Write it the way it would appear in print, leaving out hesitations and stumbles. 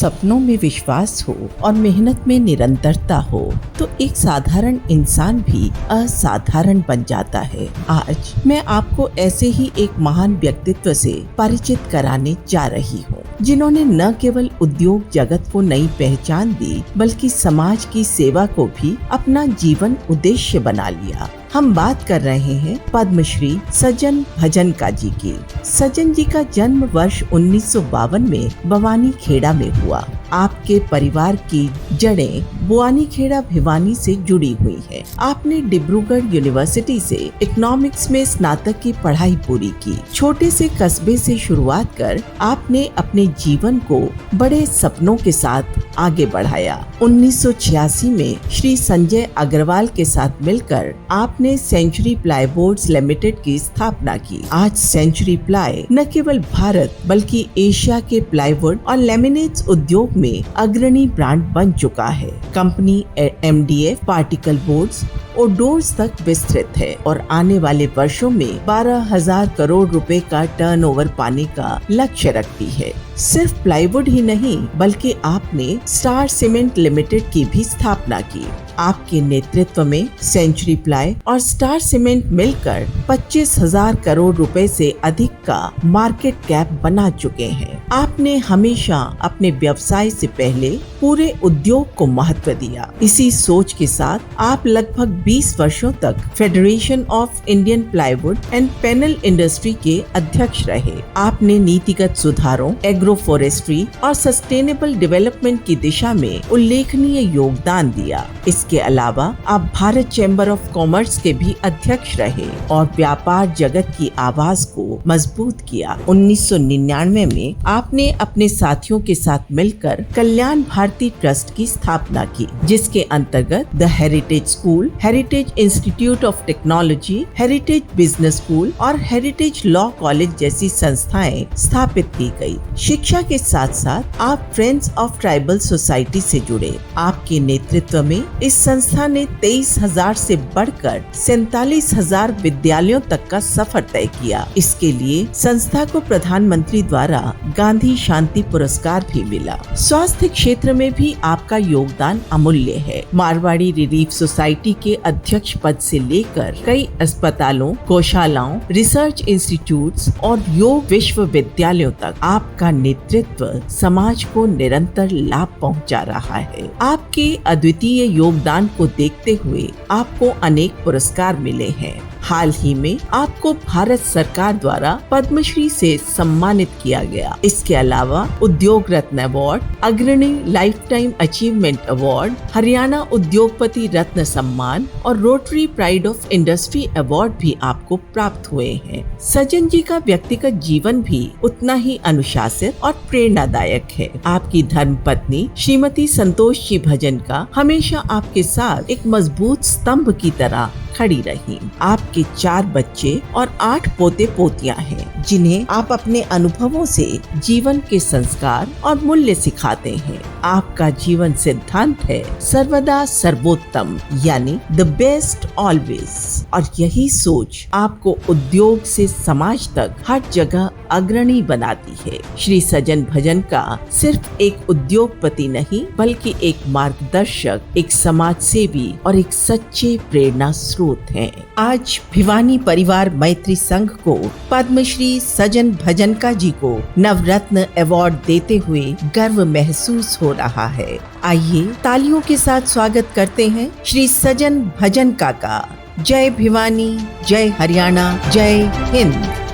सपनों में विश्वास हो और मेहनत में निरंतरता हो तो एक साधारण इंसान भी असाधारण बन जाता है। आज मैं आपको ऐसे ही एक महान व्यक्तित्व से परिचित कराने जा रही हूँ, जिन्होंने न केवल उद्योग जगत को नई पहचान दी बल्कि समाज की सेवा को भी अपना जीवन उद्देश्य बना लिया। हम बात कर रहे हैं पद्मश्री सज्जन भजनका जी की। सज्जन जी का जन्म वर्ष 1952 में बवानीखेड़ा में हुआ। आपके परिवार की जड़ें बवानीखेड़ा भिवानी से जुड़ी हुई है। आपने डिब्रूगढ़ यूनिवर्सिटी से इकोनॉमिक्स में स्नातक की पढ़ाई पूरी की। छोटे से कस्बे से शुरुआत कर आपने अपने जीवन को बड़े सपनों के साथ आगे बढ़ाया। 1986 में श्री संजय अग्रवाल के साथ मिलकर आपने सेंचुरी प्लाईबोर्ड्स लिमिटेड की स्थापना की। आज सेंचुरी प्लाई न केवल भारत बल्कि एशिया के प्लाईवुड और लेमिनेट्स उद्योग में अग्रणी ब्रांड बन चुका है। कंपनी MDF पार्टिकल बोर्ड्स और डोर्स तक विस्तृत है और आने वाले वर्षों में 12,000 करोड़ रुपए का टर्नओवर पाने का लक्ष्य रखती है। सिर्फ प्लाईवुड ही नहीं बल्कि आपने स्टार सीमेंट लिमिटेड की भी स्थापना की। आपके नेतृत्व में सेंचुरी प्लाई और स्टार सीमेंट मिलकर 25,000 करोड़ रुपए से अधिक का मार्केट कैप बना चुके हैं। आपने हमेशा अपने व्यवसाय से पहले पूरे उद्योग को महत्व दिया। इसी सोच के साथ आप लगभग 20 वर्षों तक federation of Indian plywood and panel industry के अध्यक्ष रहे। आपने नीतिगत सुधारों, एग्रो फॉरेस्ट्री और सस्टेनेबल डेवलपमेंट की दिशा में उल्लेखनीय योगदान दिया। इसके अलावा आप भारत चैम्बर ऑफ कॉमर्स के भी अध्यक्ष रहे और व्यापार जगत की आवाज को मजबूत किया। 1999 में आपने अपने साथियों के साथ मिलकर कल्याण भारती ट्रस्ट की स्थापना की, जिसके अंतर्गत the heritage school, heritage institute of technology, heritage business school और हेरिटेज लॉ कॉलेज जैसी संस्थाएं स्थापित की गई। शिक्षा के साथ साथ आप फ्रेंड्स ऑफ ट्राइबल सोसाइटी से जुड़े। आपके नेतृत्व में इस संस्था ने 23,000 से बढ़कर 47,000 विद्यालयों तक का सफर तय किया। इसके लिए संस्था को प्रधानमंत्री द्वारा गांधी शांति पुरस्कार भी मिला। स्वास्थ्य क्षेत्र में भी आपका योगदान अमूल्य है। मारवाड़ी रिलीफ सोसाइटी के अध्यक्ष पद से लेकर कई अस्पतालों, गौशालाओं, रिसर्च इंस्टीट्यूट्स और योग विश्वविद्यालयों तक आपका नेतृत्व समाज को निरंतर लाभ पहुंचा रहा है। आपके अद्वितीय योगदान को देखते हुए आपको अनेक पुरस्कार मिले हैं। हाल ही में आपको भारत सरकार द्वारा पद्मश्री से सम्मानित किया गया। इसके अलावा उद्योग रत्न अवार्ड, अग्रणी life time achievement award, Haryana उद्योगपति रत्न सम्मान और rotary pride of industry award भी आपको प्राप्त हुए हैं। सज्जन जी का व्यक्तिगत जीवन भी उतना ही अनुशासित और प्रेरणादायक है। आपकी धर्मपत्नी श्रीमती संतोष जी भजनका हमेशा आपके साथ एक मजबूत स्तंभ की तरह खड़ी रही। आपके 4 बच्चे और 8 पोते पोतियां हैं, जिन्हें आप अपने अनुभवों से जीवन के संस्कार और मूल्य सिखाते हैं। आपका जीवन सिद्धांत है सर्वदा सर्वोत्तम, यानी द बेस्ट ऑलवेज। और यही सोच आपको उद्योग से समाज तक हर जगह अग्रणी बनाती है। श्री सज्जन भजनका सिर्फ एक उद्योगपति नहीं बल्कि एक मार्गदर्शक, एक समाज सेवी और एक सच्चे प्रेरणा स्रोत हैं। आज भिवानी परिवार मैत्री संघ को पद्मश्री सज्जन भजनका जी को नवरत्न अवार्ड देते हुए गर्व महसूस हो रहा है। आइए तालियों के साथ स्वागत करते हैं श्री सज्जन भजनका का। जय भिवानी, जय हरियाणा, जय हिंद।